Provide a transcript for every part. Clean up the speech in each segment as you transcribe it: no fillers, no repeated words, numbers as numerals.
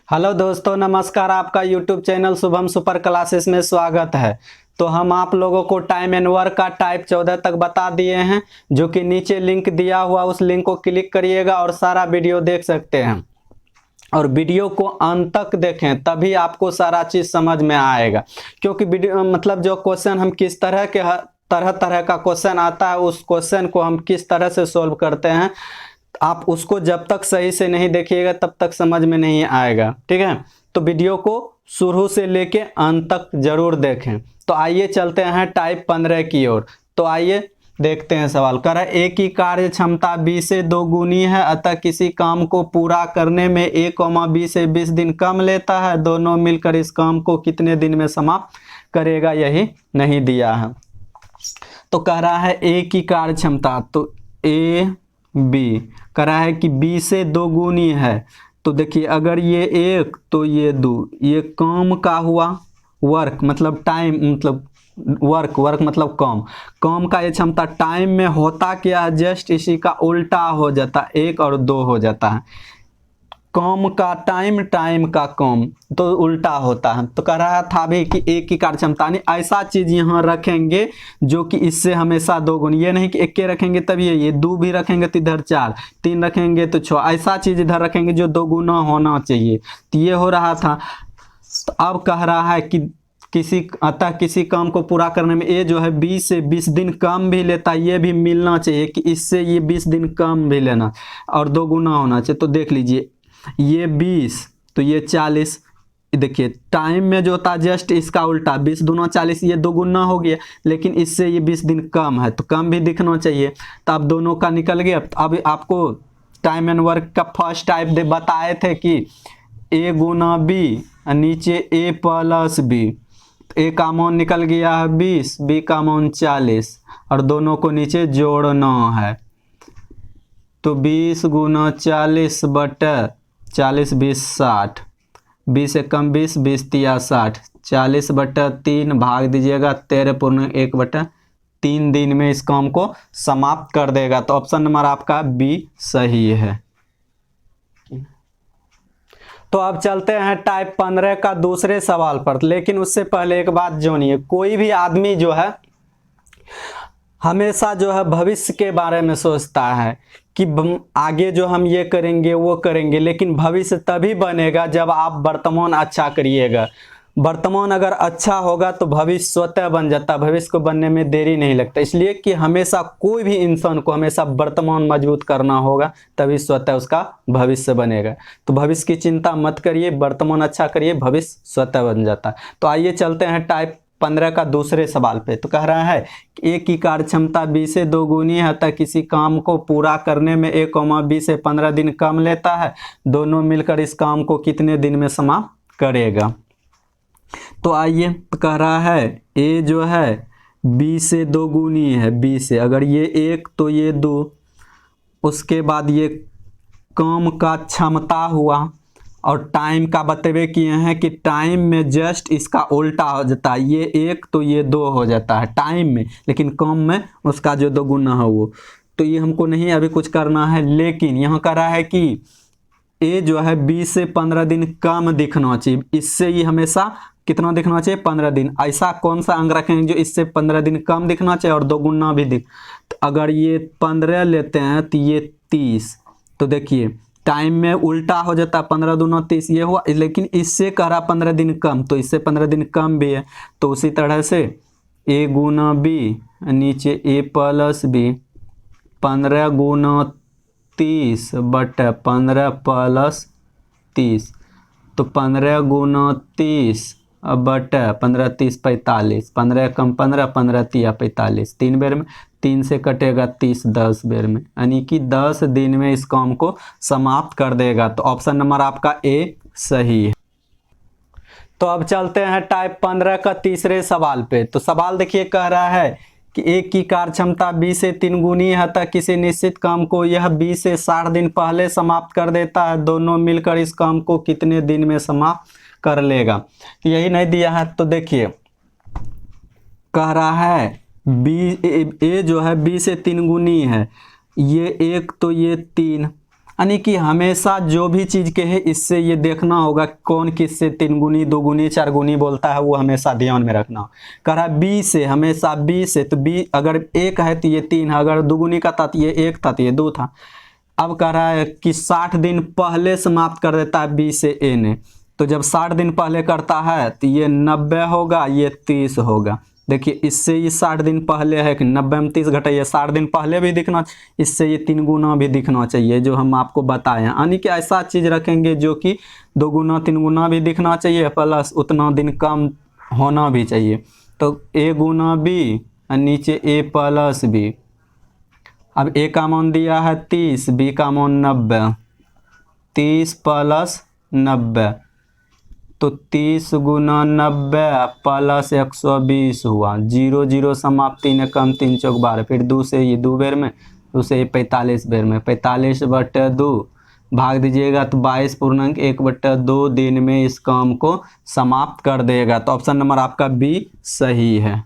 Hello दोस्तों, नमस्कार। आपका YouTube channel Shubham super classes में स्वागत है। तो हम आप लोगों को टाइम एंड वर्क का टाइप 14 तक बता दिए हैं, जो कि नीचे लिंक दिया हुआ, उस लिंक को क्लिक करिएगा और सारा वीडियो देख सकते हैं। और वीडियो को अंत तक देखें, तभी आपको सारा चीज़ समझ में आएगा। क्योंकि वीडियो मतलब जो क्वेश्चन हम किस तरह के तरह तरह का क्वेश्चन आता है, उस क्वेश्चन को हम किस तरह से सोल्व करते हैं, आप उसको जब तक सही से नहीं देखिएगा तब तक समझ में नहीं आएगा। ठीक है, तो वीडियो को शुरू से लेके अंत तक जरूर देखें। तो आइए चलते हैं टाइप 15 की ओर। तो आइए देखते हैं सवाल। कर ए की कार्य क्षमता बी से 2 गुनी है, अतः किसी काम को पूरा करने में ए, बी से 20 दिन कम लेता है। दोनों मिलकर इस काम को कितने दिन में समाप्त करेगा, यही नहीं दिया है। तो कह रहा है ए की कार्य क्षमता, तो ए बी कह रहा है कि बी से 2 गुनी है। तो देखिए, अगर ये 1 तो ये 2, ये काम का हुआ, वर्क मतलब टाइम, मतलब वर्क मतलब काम का ये क्षमता टाइम में होता क्या है, जस्ट इसी का उल्टा हो जाता, 1 और 2 हो जाता है। काम का टाइम, टाइम का काम, तो उल्टा होता है। तो कह रहा था भी कि एक की कार्य क्षमता, नहीं ऐसा चीज यहाँ रखेंगे जो कि इससे हमेशा 2 गुनी, ये नहीं कि एक के रखेंगे तब ये 2 भी रखेंगे तो इधर 4, 3 रखेंगे तो 6, ऐसा चीज इधर रखेंगे जो 2 गुना होना चाहिए। तो ये हो रहा था। तो अब कह रहा है कि किसी काम को पूरा करने में ये जो है 20 से 20 दिन कम भी लेता है, ये भी मिलना चाहिए कि इससे ये 20 दिन कम भी लेना और 2 गुना होना चाहिए। तो देख लीजिए, ये 20 तो ये 40, देखिए टाइम में जो होता है जस्ट इसका उल्टा, 20 दूना 40, ये 2 गुना हो गया, लेकिन इससे ये 20 दिन कम है तो कम भी दिखना चाहिए। तो अब दोनों का निकल गया। अब आपको टाइम एंड वर्क का फर्स्ट टाइप बताए थे कि ए गुना बी, नीचे ए प्लस बी। ए का मान निकल गया है 20, बी का मान 40, और दोनों को नीचे जोड़ना है। तो 20 गुना 40 बटा 40, 20 60, 20 से कम 20, 20 तिया 60, 40 बटा 3 भाग दीजिएगा 13.1/3 दिन में इस काम को समाप्त कर देगा। तो ऑप्शन नंबर आपका बी सही है। तो अब चलते हैं टाइप 15 का दूसरे सवाल पर, लेकिन उससे पहले एक बात जानिए। कोई भी आदमी जो है हमेशा जो है भविष्य के बारे में सोचता है कि आगे जो हम ये करेंगे वो करेंगे, लेकिन भविष्य तभी बनेगा जब आप वर्तमान अच्छा करिएगा। वर्तमान अगर अच्छा होगा तो भविष्य स्वतः बन जाता है, भविष्य को बनने में देरी नहीं लगता। इसलिए कि हमेशा कोई भी इंसान को हमेशा वर्तमान मजबूत करना होगा, तभी स्वतः उसका भविष्य बनेगा। तो भविष्य की चिंता मत करिए, वर्तमान अच्छा करिए, भविष्य स्वतः बन जाता है। तो आइए चलते हैं टाइप 15 का दूसरे सवाल पे। तो कह रहा है कि ए की कार्य क्षमता बी से 2 गुनी है, अतः किसी काम को पूरा करने में ए, बी से 15 दिन कम लेता है। दोनों मिलकर इस काम को कितने दिन में समाप्त करेगा। तो आइए, कह रहा है ए जो है बी से 2 गुनी है, बी से, अगर ये 1 तो ये 2, उसके बाद ये काम का क्षमता हुआ, और टाइम का बतेबे किए हैं कि टाइम में जस्ट इसका उल्टा हो जाता है, ये 1 तो ये 2 हो जाता है टाइम में, लेकिन काम में उसका जो 2 गुना है वो। तो ये हमको नहीं अभी कुछ करना है, लेकिन यहाँ कह रहा है कि ए जो है 20 से 15 दिन कम दिखना चाहिए। इससे ये हमेशा कितना दिखना चाहिए, 15 दिन। ऐसा कौन सा अंग रखेंगे जो इससे 15 दिन कम दिखना चाहिए और 2 गुना भी दिख। तो अगर ये 15 लेते हैं तो ये 30, तो देखिए टाइम में उल्टा हो जाता है, 15 दूना 30 ये हुआ, लेकिन इससे कह रहा 15 दिन कम, तो इससे 15 दिन कम भी है। तो उसी तरह से ए गुना बी, नीचे ए प्लस बी, 15 गुना 30 बटा 15 प्लस 30, तो 15 गुना 30 बटा 15, 30 45, 15 कम 15, 15 तिया 45, 3 बेर में, 3 से कटेगा 30, 10 बेर में, यानी कि 10 दिन में इस काम को समाप्त कर देगा। तो ऑप्शन नंबर आपका ए सही है। तो अब चलते हैं टाइप 15 का तीसरे सवाल पे। तो सवाल देखिए, कह रहा है कि एक की कार्य क्षमता 20 से 3 गुनी है, तक किसी निश्चित काम को यह 20 से 60 दिन पहले समाप्त कर देता है। दोनों मिलकर इस काम को कितने दिन में समाप्त कर लेगा। तो यही नहीं दिया है। तो देखिए, कह रहा है बी ए जो है 20 से 3 गुनी है, ये 1 तो ये 3, यानी कि हमेशा जो भी चीज के है इससे ये देखना होगा कौन किससे 3 गुनी 2 गुनी 4 गुनी बोलता है, वो हमेशा ध्यान में रखना। कह रहा है बी से, हमेशा बी से, तो बी अगर 1 है तो ये 3 है, अगर 2 गुनी का था तो ये 1 था तो ये 2 था। अब कह रहा है कि 60 दिन पहले समाप्त कर देता है बी से ए ने, तो जब 60 दिन पहले करता है तो ये 90 होगा, ये 30 होगा। देखिए इससे ये 60 दिन पहले है कि 90 में 30 घटाइए, 60 दिन पहले भी दिखना, इससे ये 3 गुना भी दिखना चाहिए जो हम आपको बताए हैं। यानी कि ऐसा चीज़ रखेंगे जो कि 2 गुना 3 गुना भी दिखना चाहिए, प्लस उतना दिन कम होना भी चाहिए। तो ए गुना बी और नीचे ए प्लस बी। अब ए का मान दिया है 30, बी का मान 90, 30 प्लस 90, तो 30 गुना 90 प्लस 120 हुआ। 0 0 समाप्ति ने कम 3 चौक 12, फिर 2 से ये 2 बेर में, 2 से ये 45 बेर में, 45/2 भाग दीजिएगा तो 22.1/2 दिन में इस काम को समाप्त कर देगा। तो ऑप्शन नंबर आपका बी सही है।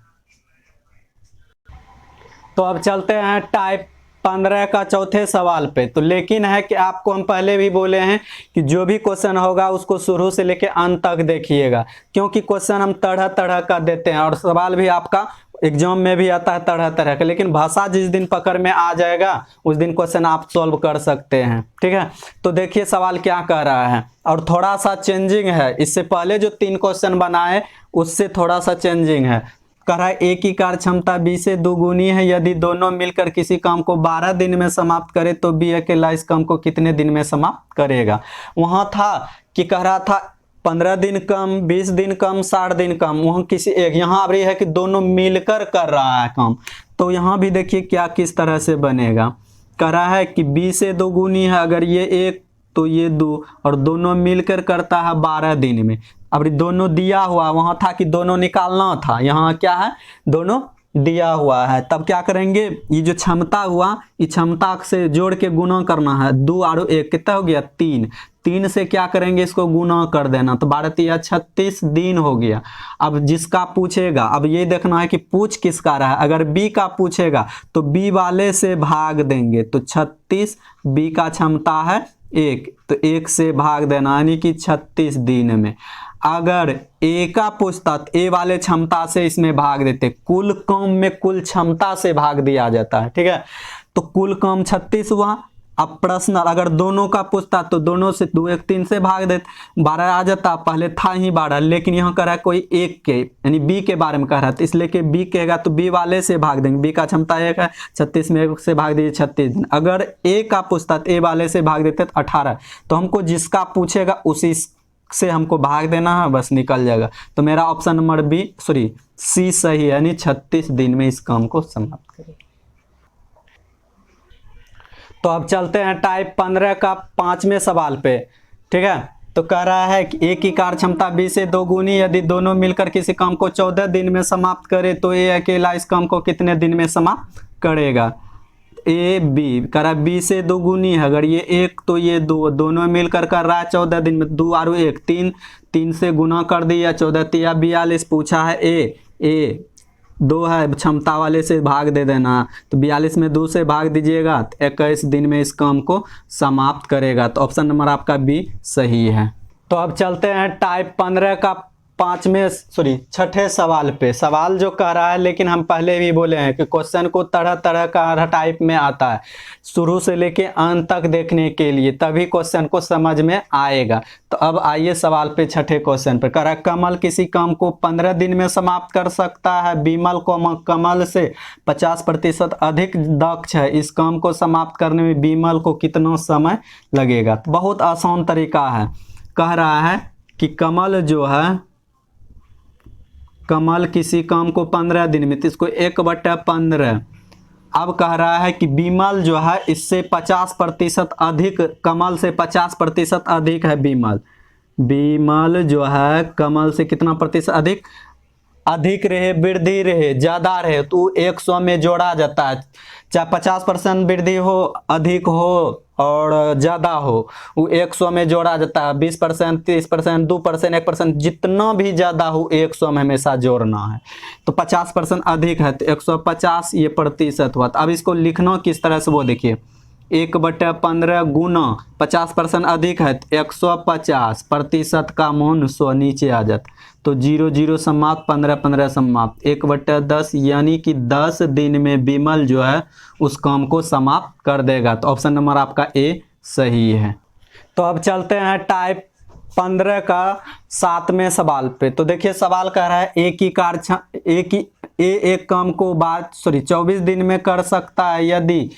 तो अब चलते हैं टाइप 15 का चौथे सवाल पे। तो लेकिन है कि आपको हम पहले भी बोले हैं कि जो भी क्वेश्चन होगा उसको शुरू से लेके अंत तक देखिएगा, क्योंकि क्वेश्चन हम तरह तरह का देते हैं और सवाल भी आपका एग्जाम में भी आता है तरह तरह का, लेकिन भाषा जिस दिन पकड़ में आ जाएगा उस दिन क्वेश्चन आप सॉल्व कर सकते हैं। ठीक है, तो देखिए सवाल क्या कह रहा है, और थोड़ा सा चेंजिंग है, इससे पहले जो 3 क्वेश्चन बनाए उससे थोड़ा सा चेंजिंग है। कह रहा है ए की कार्य क्षमता बी से 2 गुनी है, यदि दोनों मिलकर किसी काम को 12 दिन में समाप्त करे तो बी अकेला इस काम को कितने दिन में समाप्त करेगा। वहां था कि कह रहा था 15 दिन कम, 20 दिन कम, 60 दिन कम, वहां किसी एक, यहाँ अब ये है कि दोनों मिलकर कर रहा है काम। तो यहाँ भी देखिए क्या किस तरह से बनेगा। कह रहा है कि बी से 2 गुनी है, अगर ये 1 तो ये 2, और दोनों मिलकर करता है 12 दिन में। अब दोनों दिया हुआ, वहां था कि दोनों निकालना था, यहाँ क्या है दोनों दिया हुआ है। तब क्या करेंगे, ये जो क्षमता हुआ ये क्षमता से जोड़ के गुना करना है, 2 और 1 कितना हो गया 3, 3 से क्या करेंगे इसको गुना कर देना, तो 12 या 36 दिन हो गया। अब जिसका पूछेगा, अब ये देखना है कि पूछ किसका रहा है। अगर बी का पूछेगा तो बी वाले से भाग देंगे, तो 36, बी का क्षमता है 1, तो 1 से भाग देना, यानी कि 36 दिन में। अगर ए का पूछता तो ए वाले क्षमता से इसमें भाग देते, कुल काम में कुल क्षमता से भाग दिया जाता है। ठीक है, तो कुल काम 36 हुआ। अब प्रश्न अगर दोनों का पूछता तो दोनों से 2 1 3 से भाग देते, 12 आ जाता, पहले था ही 12, लेकिन यहाँ कह रहा है कोई एक के, यानी बी के बारे में कह रहा है, इसलिए कि बी कहेगा तो बी वाले से भाग देंगे, बी का क्षमता 1 है, 36 में 1 से भाग दीजिए 36 दिन। अगर ए का पूछता तो ए वाले से भाग देते तो 18, तो हमको जिसका पूछेगा उसी से हमको भाग देना है, बस निकल जाएगा। तो मेरा ऑप्शन नंबर सी सही है, यानी 36 दिन में इस काम को समाप्त करें। तो अब चलते हैं टाइप 15 का 5वें सवाल पे। ठीक है, तो कह रहा है कि ए की कार्य क्षमता बी से 2 गुनी, यदि दोनों मिलकर किसी काम को 14 दिन में समाप्त करे तो ए अकेला इस काम को कितने दिन में समाप्त करेगा। ए बी कह रहा है बी से 2 गुनी है, अगर ये 1 तो ये 2, दोनों मिलकर कर रहा है 14 दिन में, 2 और 1 3, 3 से गुना कर दिया, 14 या 42 पूछा है ए 2 है, क्षमता वाले से भाग दे देना, तो 42 में 2 से भाग दीजिएगा तो 21 दिन में इस काम को समाप्त करेगा। तो ऑप्शन नंबर आपका बी सही है। तो अब चलते हैं टाइप 15 का 6ठे सवाल पे। सवाल जो कह रहा है, लेकिन हम पहले भी बोले हैं कि क्वेश्चन को तरह तरह का टाइप में आता है, शुरू से लेके अंत तक देखने के लिए, तभी क्वेश्चन को समझ में आएगा। तो अब आइए सवाल पे 6ठे क्वेश्चन पे। कह रहा है कमल किसी काम को 15 दिन में समाप्त कर सकता है, बीमल को कमल से 50% अधिक दक्ष है, इस काम को समाप्त करने में बीमल को कितना समय लगेगा। तो बहुत आसान तरीका है। कह रहा है कि कमल जो है, कमल किसी काम को 15 दिन में, तो इसको 1/15। अब कह रहा है कि बीमल जो है इससे 50% अधिक, कमल से 50% अधिक है बीमल। बीमल जो है कमल से कितना प्रतिशत अधिक रहे, वृद्धि रहे, ज़्यादा रहे, तो 100 में जोड़ा जाता है। चाहे 50% वृद्धि हो, अधिक हो और ज़्यादा हो, वो 100 में जोड़ा जाता है। 20%, 30%, 2%, 1%, जितना भी ज़्यादा हो 100 में हमेशा जोड़ना है। तो 50% अधिक है तो 150 ये प्रतिशत हुआ। तो अब इसको लिखना किस तरह से वो देखिए, 1/15 गुना 50% अधिक है तो 150% का मान 100 नीचे आ जाता। तो 0 0 समाप्त, 15 15 समाप्त, 1/10 यानी कि 10 दिन में विमल जो है उस काम को समाप्त कर देगा। तो ऑप्शन नंबर आपका ए सही है। तो अब चलते हैं टाइप 15 का 7वें सवाल पे। तो देखिए सवाल कह रहा है एक काम को 24 दिन में कर सकता है। यदि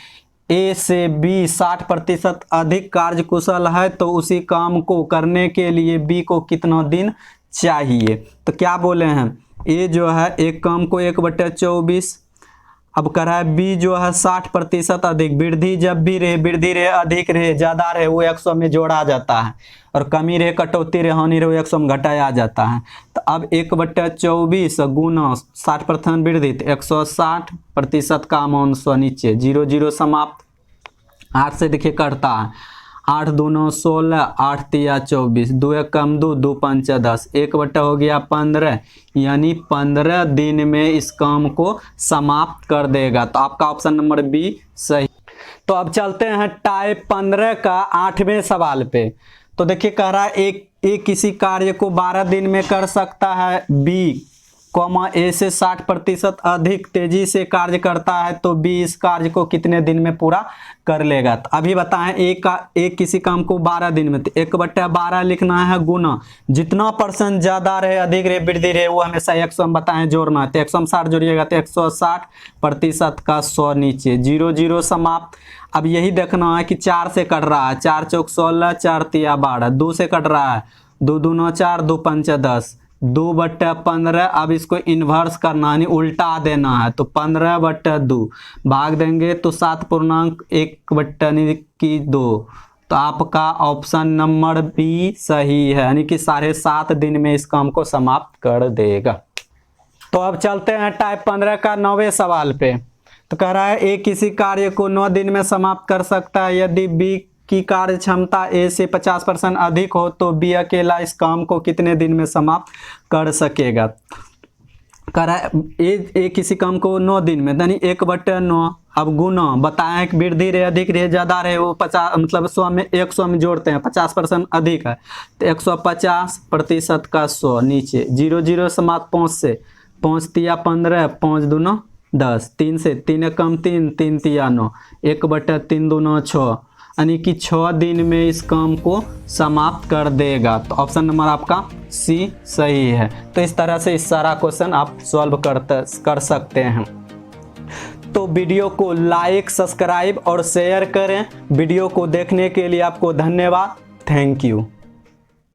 ए से बी 60% अधिक कार्यकुशल है तो उसी काम को करने के लिए बी को कितना दिन चाहिए। तो क्या बोले हैं, ए जो है एक काम को 1/24, अब कह रहा है बी जो है 60% अधिक। वृद्धि जब भी रहे, अधिक रहे, ज़्यादा रहे वो 100 में जोड़ा जाता है, और कमी रहे, कटौती रहे, हानि रहे वो 100 में घटाया जाता है। तो अब 1/24 गुना 60% वृद्धि तो 160% का मान 100 नीचे, 0 0 समाप्त। 8 से देखिए कटता है, 8 दूना 16, 8 तिया 24, 2 1 कम 2, 2 5 10, 1 हो गया 15, यानी 15 दिन में इस काम को समाप्त कर देगा। तो आपका ऑप्शन नंबर बी सही। तो अब चलते हैं टाइप 15 का 8वें सवाल पे। तो देखिए कह रहा है एक किसी कार्य को 12 दिन में कर सकता है। बी ए से 60% अधिक तेजी से कार्य करता है तो बी इस कार्य को कितने दिन में पूरा कर लेगा। तो अभी बताएं एक किसी काम को 12 दिन में, तो 1/12 लिखना है गुना जितना % ज्यादा रहे, अधिक रहे, वृद्धि रहे वो हमेशा 100 हम बताएं जोड़ना है। तो 100 में 60 जोड़िएगा तो 160% का 100 नीचे, 0 0 समाप्त। अब यही देखना है कि 4 से कट रहा है, 4 चौक 16, 4 तिया 12, 2 से कट रहा है, 2 दूना 4, 2 पंच 10, 2/15। अब इसको इन्वर्स करना है, उल्टा देना है। तो 15/2 भाग देंगे तो 7.1/2। तो आपका ऑप्शन नंबर बी सही है, यानी कि 7.5 दिन में इस काम को समाप्त कर देगा। तो अब चलते हैं टाइप 15 का 9वें सवाल पे। तो कह रहा है ए किसी कार्य को 9 दिन में समाप्त कर सकता है। यदि बी की कार्य क्षमता ए से 50% अधिक हो तो बी अकेला इस काम को कितने दिन में समाप्त कर सकेगा। कह रहा है ए किसी काम को 9 दिन में, यानी 1/9। अब गुना बताएं कि वृद्धि रहे, अधिक रहे, ज़्यादा रहे वो 50 मतलब 100 में 100 में जोड़ते हैं, 50% अधिक है तो 150% का 100 नीचे, 0 0 समाप्त। 5 से 5 तिया 15, 5 दूना 10, 3 से 3 कम 3, 3 तिया 9, 1/3 दूना 6, यानी कि 6 दिन में इस काम को समाप्त कर देगा। तो ऑप्शन नंबर आपका सी सही है। तो इस तरह से इस सारा क्वेश्चन आप सॉल्व कर सकते हैं। तो वीडियो को लाइक, सब्सक्राइब और शेयर करें। वीडियो को देखने के लिए आपको धन्यवाद। Thank you.